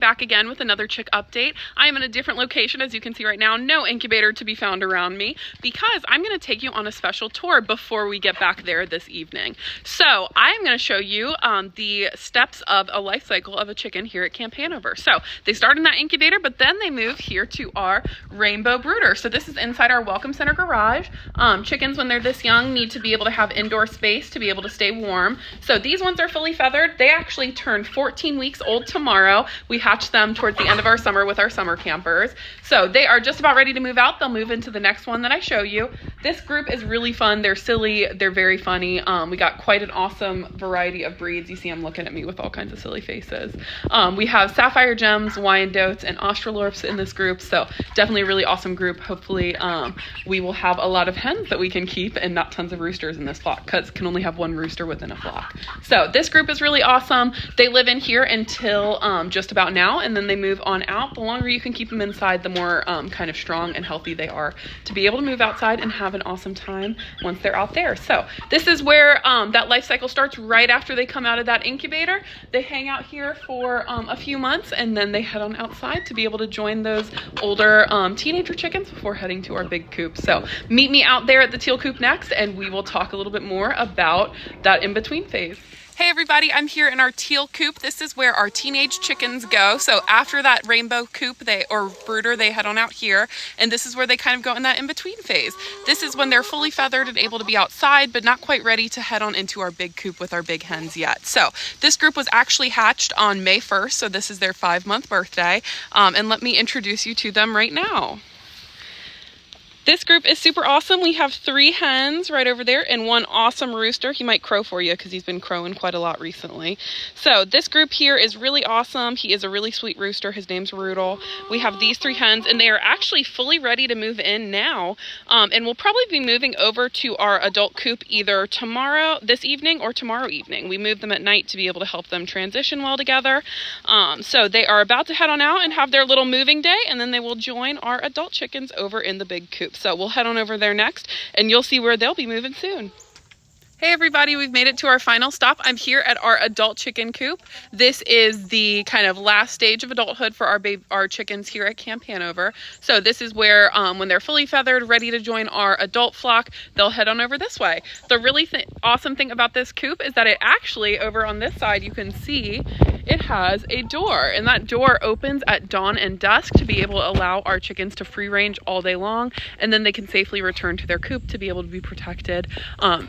Back again with another chick update. I am in a different location, as you can see right now. No incubator to be found around me because I'm going to take you on a special tour before we get back there this evening. So I'm going to show you the steps of a life cycle of a chicken here at Camp Hanover. So they start in that incubator, but then they move here to our rainbow brooder. So this is inside our welcome center garage. Chickens, when they're this young, need to be able to have indoor space to be able to stay warm. So these ones are fully feathered. They actually turn 14 weeks old tomorrow. We hatch them towards the end of our summer with our summer campers. So they are just about ready to move out. They'll move into the next one that I show you. This group is really fun. They're silly. They're very funny. We got quite an awesome variety of breeds. You see them looking at me with all kinds of silly faces. We have Sapphire Gems, Wyandottes, and Australorps in this group. So definitely a really awesome group. Hopefully we will have a lot of hens that we can keep and not tons of roosters in this flock because can only have one rooster within a flock. So this group is really awesome. They live in here until just about now, and then they move on out. The longer you can keep them inside, the more kind of strong and healthy they are to be able to move outside and have an awesome time once they're out there. So this is where that life cycle starts right after they come out of that incubator. They hang out here for a few months and then they head on outside to be able to join those older teenager chickens before heading to our big coop. So meet me out there at the teal coop next and we will talk a little bit more about that in-between phase. Hey everybody, I'm here in our teal coop. This is where our teenage chickens go. So after that rainbow coop or brooder, they head on out here, and this is where they kind of go in that in-between phase. This is when they're fully feathered and able to be outside, but not quite ready to head on into our big coop with our big hens yet. So this group was actually hatched on May 1st, so this is their 5-month birthday, and let me introduce you to them right now. This group is super awesome. We have 3 hens right over there and 1 awesome rooster. He might crow for you because he's been crowing quite a lot recently. So this group here is really awesome. He is a really sweet rooster. His name's Rudel. We have these 3 hens and they are actually fully ready to move in now. And we'll probably be moving over to our adult coop either this evening or tomorrow evening. We move them at night to be able to help them transition well together. So they are about to head on out and have their little moving day, and then they will join our adult chickens over in the big coop. So we'll head on over there next and you'll see where they'll be moving soon. Hey everybody, we've made it to our final stop. I'm here at our adult chicken coop. This is the kind of last stage of adulthood for our chickens here at Camp Hanover. So this is where when they're fully feathered, ready to join our adult flock, they'll head on over this way. The really awesome thing about this coop is that it actually, over on this side, you can see it has a door, and that door opens at dawn and dusk to be able to allow our chickens to free range all day long, and then they can safely return to their coop to be able to be protected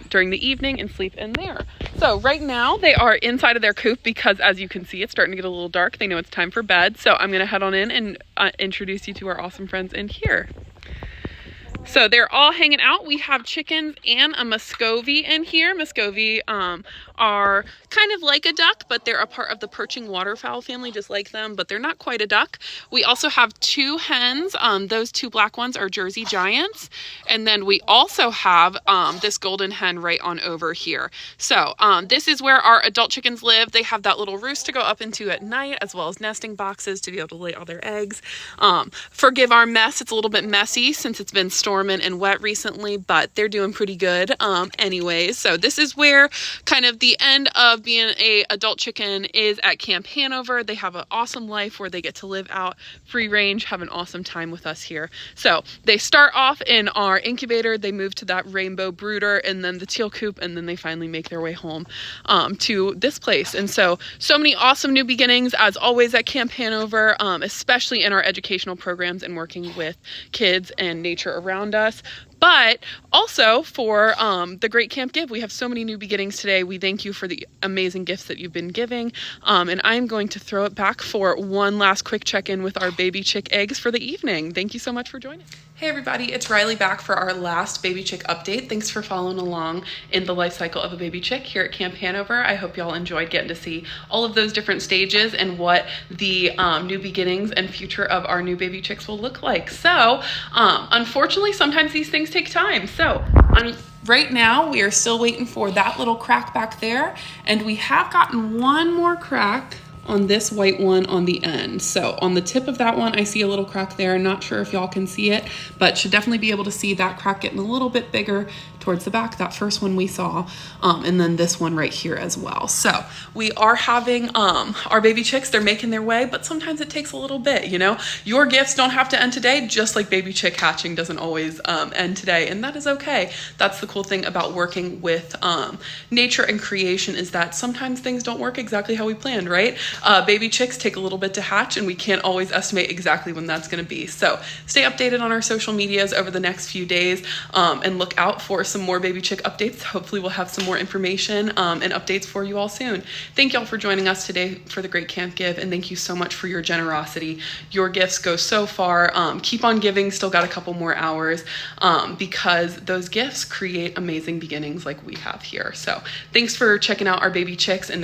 during the evening and sleep in there. So right now they are inside of their coop because, as you can see, it's starting to get a little dark. They know it's time for bed. So I'm going to head on in and introduce you to our awesome friends in here. So they're all hanging out. We have chickens and a Muscovy in here. Muscovy are kind of like a duck, but they're a part of the perching waterfowl family, just like them, but they're not quite a duck. We also have 2 hens. Those 2 black ones are Jersey Giants. And then we also have this golden hen right on over here. So this is where our adult chickens live. They have that little roost to go up into at night, as well as nesting boxes to be able to lay all their eggs. Forgive our mess. It's a little bit messy since it's been storming and wet recently, but they're doing pretty good anyways. So this is where kind of the end of being a adult chicken is at Camp Hanover. They have an awesome life where they get to live out free range, have an awesome time with us here. So they start off in our incubator, they move to that rainbow brooder and then the teal coop, and then they finally make their way home to this place. And so many awesome new beginnings as always at Camp Hanover, especially in our educational programs and working with kids and nature around us. But also for the Great Camp Give, we have so many new beginnings today. We thank you for the amazing gifts that you've been giving. And I'm going to throw it back for one last quick check-in with our baby chick eggs for the evening. Thank you so much for joining. Hey everybody, it's Riley back for our last baby chick update. Thanks for following along in the life cycle of a baby chick here at Camp Hanover. I hope y'all enjoyed getting to see all of those different stages and what the new beginnings and future of our new baby chicks will look like. So unfortunately, sometimes these things take time. So right now we are still waiting for that little crack back there, and we have gotten one more crack on this white one on the end. So on the tip of that one, I see a little crack there. Not sure if y'all can see it, but should definitely be able to see that crack getting a little bit bigger towards the back, that first one we saw, and then this one right here as well. So we are having our baby chicks, they're making their way, but sometimes it takes a little bit, you know. Your gifts don't have to end today, just like baby chick hatching doesn't always end today, and that is okay. That's the cool thing about working with nature and creation, is that sometimes things don't work exactly how we planned, right? Baby chicks take a little bit to hatch, and we can't always estimate exactly when that's going to be. So stay updated on our social medias over the next few days, and look out for some more baby chick updates. Hopefully we'll have some more information and updates for you all soon. Thank y'all for joining us today for the Great Camp Give, and thank you so much for your generosity. Your gifts go so far. Keep on giving, still got a couple more hours, because those gifts create amazing beginnings like we have here. So thanks for checking out our baby chicks, and